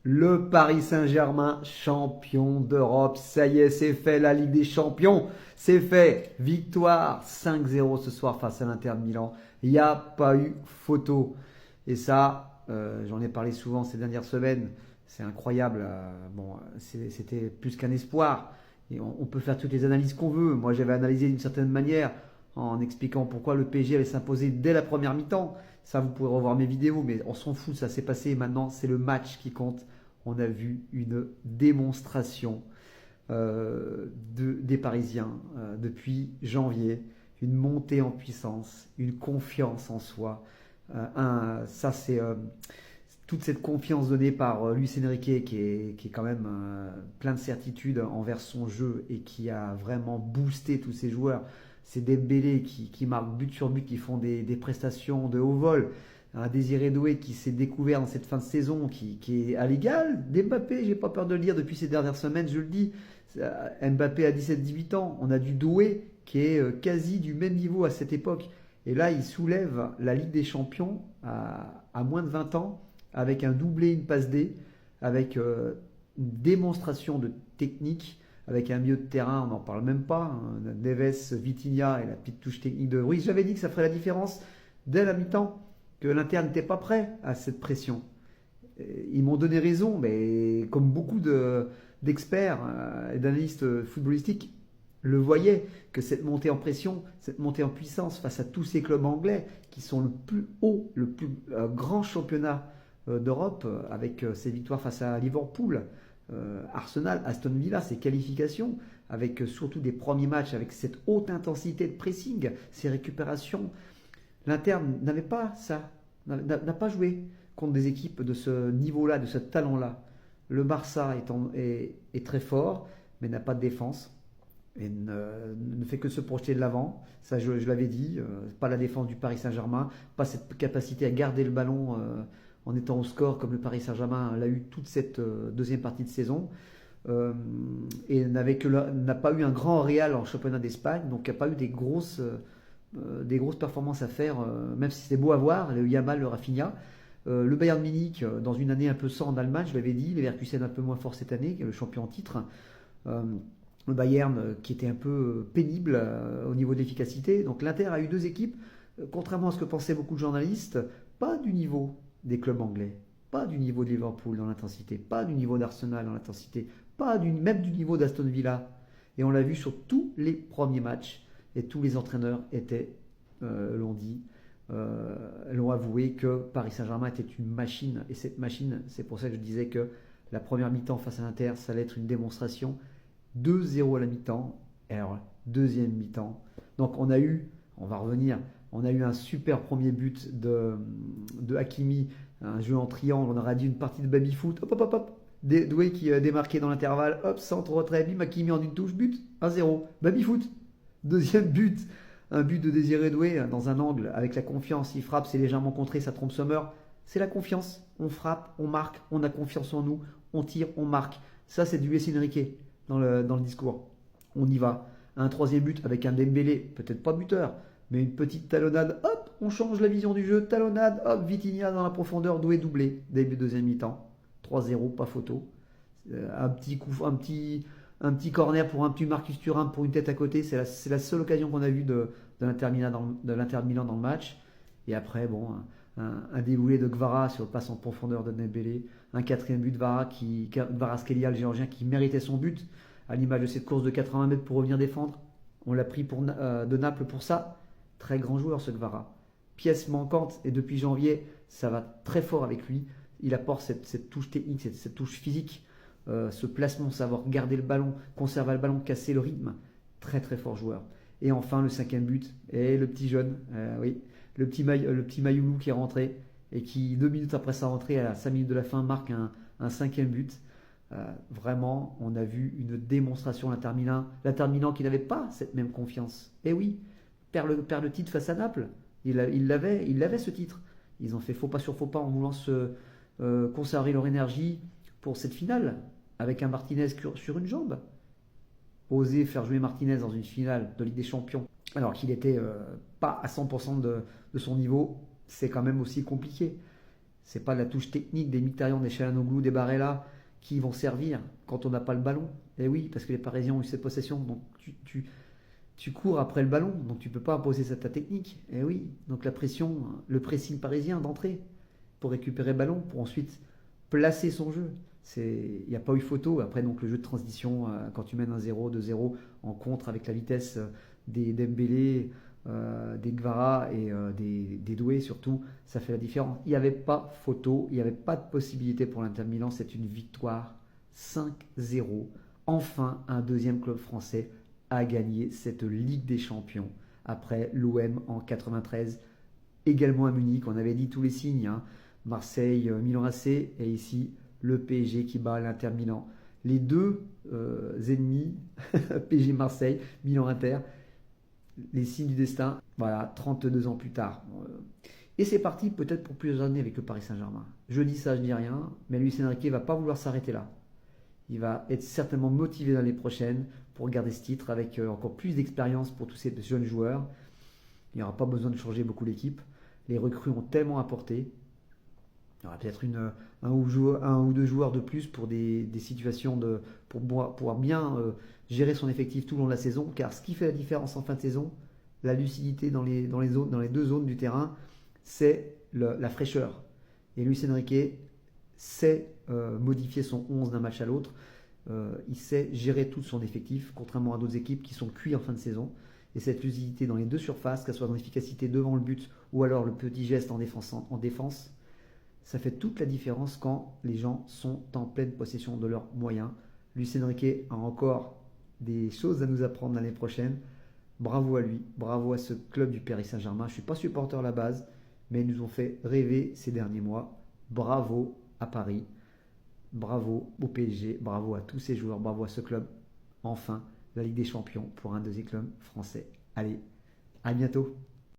Le Paris Saint-Germain, champion d'Europe. Ça y est, c'est fait. La Ligue des Champions, c'est fait. Victoire 5-0 ce soir face à l'Inter de Milan. Il n'y a pas eu photo. Et ça, j'en ai parlé souvent ces dernières semaines. C'est incroyable. Bon, c'était plus qu'un espoir. Et on peut faire toutes les analyses qu'on veut. Moi, j'avais analysé d'une certaine manière en expliquant pourquoi le PSG allait s'imposer dès la première mi-temps. Ça, vous pourrez revoir mes vidéos, mais on s'en fout, ça s'est passé. Maintenant, c'est le match qui compte. On a vu une démonstration des Parisiens depuis janvier, une montée en puissance, une confiance en soi. Ça, c'est toute cette confiance donnée par Luis Enrique qui est quand même plein de certitudes envers son jeu et qui a vraiment boosté tous ses joueurs. C'est Dembélé qui marque but sur but, qui font des prestations de haut vol. Un Désiré Doué qui s'est découvert dans cette fin de saison, qui est à l'égal d'Mbappé, j'ai pas peur de le dire depuis ces dernières semaines, je le dis. Mbappé a 17-18 ans, on a du Doué qui est quasi du même niveau à cette époque. Et là, il soulève la Ligue des Champions à moins de 20 ans avec un doublé, une passe D, avec une démonstration de technique, avec un milieu de terrain, on n'en parle même pas, hein, Neves, Vitinha et la petite touche technique de Ruiz. J'avais dit que ça ferait la différence dès la mi-temps, que l'Inter n'était pas prêt à cette pression. Ils m'ont donné raison, mais comme beaucoup d'experts et d'analystes footballistiques le voyaient, que cette montée en pression, cette montée en puissance face à tous ces clubs anglais qui sont le plus haut, le plus grand championnat d'Europe, avec ses victoires face à Liverpool, Arsenal, Aston Villa, ses qualifications, avec surtout des premiers matchs, avec cette haute intensité de pressing, ces récupérations. L'Inter n'avait pas ça, n'a pas joué contre des équipes de ce niveau-là, de ce talent-là. Le Barça est très fort, mais n'a pas de défense et ne fait que se projeter de l'avant. Ça, je l'avais dit, pas la défense du Paris Saint-Germain, pas cette capacité à garder le ballon en étant au score comme le Paris Saint-Germain l'a eu toute cette deuxième partie de saison. Et n'a pas eu un grand Real en championnat d'Espagne, donc il n'y a pas eu des grosses performances à faire, même si c'est beau à voir, le Yamal, le Rafinha. Le Bayern Munich, dans une année un peu sans en Allemagne, je l'avais dit, les Leverkusen un peu moins fort cette année, le champion en titre. Le Bayern qui était un peu pénible au niveau de l'efficacité. Donc l'Inter a eu deux équipes, contrairement à ce que pensaient beaucoup de journalistes, pas du niveau des clubs anglais, pas du niveau de Liverpool dans l'intensité, pas du niveau d'Arsenal dans l'intensité, même du niveau d'Aston Villa. Et on l'a vu sur tous les premiers matchs. Et tous les entraîneurs l'ont dit, l'ont avoué que Paris Saint-Germain était une machine. Et cette machine, c'est pour ça que je disais que la première mi-temps face à l'Inter, ça allait être une démonstration. 2-0 à la mi-temps. Et alors, deuxième mi-temps. Donc on va revenir, on a eu un super premier but de Hakimi, un jeu en triangle, on aurait dit une partie de baby-foot. Hop, hop, hop, hop. Doué qui a démarqué dans l'intervalle, hop, centre retrait, bim, Hakimi en une touche, but, 1-0, baby-foot. Deuxième but, un but de Désiré Doué dans un angle avec la confiance. Il frappe, c'est légèrement contré, ça trompe Sommer. C'est la confiance. On frappe, on marque, on a confiance en nous, on tire, on marque. Ça, c'est du Luis Enrique dans le discours. On y va. Un troisième but avec un Dembélé, peut-être pas buteur, mais une petite talonnade. Hop, on change la vision du jeu. Talonnade, hop, Vitinha dans la profondeur, Doué doublé. Début de deuxième mi-temps. 3-0, pas photo. Un petit corner pour un petit Marcus Thuram pour une tête à côté. C'est la seule occasion qu'on a vue de l'Inter Milan dans le match. Et après, bon, un déboulé de Gvara sur le passe en profondeur de Dembélé. Un quatrième but de Kvaratskhelia, le Géorgien, qui méritait son but, à l'image de cette course de 80 mètres pour revenir défendre. On l'a pris de Naples pour ça. Très grand joueur, ce Gvara. Pièce manquante, et depuis janvier, ça va très fort avec lui. Il apporte cette touche technique, cette touche physique. Ce placement, savoir garder le ballon, conserver le ballon, casser le rythme. Très très fort joueur. Et enfin le cinquième but, et le petit jeune, oui, le petit Mayoulou qui est rentré et qui 2 minutes après sa rentrée, à 5 minutes de la fin, marque un cinquième but. Vraiment, on a vu une démonstration l'Inter Milan qui n'avait pas cette même confiance. Et oui, perd le titre face à Naples. Il avait ce titre. Ils ont fait faux pas sur faux pas en voulant se conserver leur énergie pour cette finale, avec un Martinez sur une jambe. Oser faire jouer Martinez dans une finale de Ligue des Champions, alors qu'il n'était pas à 100% de son niveau, c'est quand même aussi compliqué. C'est pas la touche technique des Mkhitaryan, des Çalhanoğlu, des Barella qui vont servir quand on n'a pas le ballon. Et oui, parce que les Parisiens ont eu cette possession. Donc tu cours après le ballon, donc tu peux pas imposer ta technique. Et oui, donc la pression, le pressing parisien d'entrée pour récupérer le ballon, pour ensuite placer son jeu. Il n'y a pas eu photo. Après, donc le jeu de transition, quand tu mènes 1-0, 2-0 en contre avec la vitesse des Dembélé, des Gvara et des Doué surtout, ça fait la différence. Il n'y avait pas photo, il n'y avait pas de possibilité pour l'Inter Milan. C'est une victoire 5-0. Enfin, un deuxième club français a gagné cette Ligue des Champions après l'OM en 93, également à Munich. On avait dit tous les signes, hein. Marseille, Milan AC, et ici le PSG qui bat l'Inter Milan. Les deux ennemis, PSG Marseille, Milan Inter, les signes du destin, voilà, 32 ans plus tard. Et c'est parti peut-être pour plusieurs années avec le Paris Saint-Germain. Je dis ça, je dis rien, mais Luis Enrique ne va pas vouloir s'arrêter là. Il va être certainement motivé l'année prochaine pour garder ce titre avec encore plus d'expérience pour tous ces jeunes joueurs. Il n'y aura pas besoin de changer beaucoup l'équipe. Les recrues ont tellement apporté. Il y aura peut-être un ou deux joueurs de plus pour des situations pour pouvoir bien gérer son effectif tout au long de la saison. Car ce qui fait la différence en fin de saison, la lucidité dans les deux zones du terrain, c'est la fraîcheur. Et Luis Enrique sait modifier son 11 d'un match à l'autre. Il sait gérer tout son effectif, contrairement à d'autres équipes qui sont cuites en fin de saison. Et cette lucidité dans les deux surfaces, qu'elle soit dans l'efficacité devant le but ou alors le petit geste en défense, ça fait toute la différence quand les gens sont en pleine possession de leurs moyens. Luis Enrique a encore des choses à nous apprendre l'année prochaine. Bravo à lui, bravo à ce club du Paris Saint-Germain. Je ne suis pas supporter à la base, mais ils nous ont fait rêver ces derniers mois. Bravo à Paris, bravo au PSG, bravo à tous ces joueurs, bravo à ce club. Enfin, la Ligue des Champions pour un deuxième club français. Allez, à bientôt.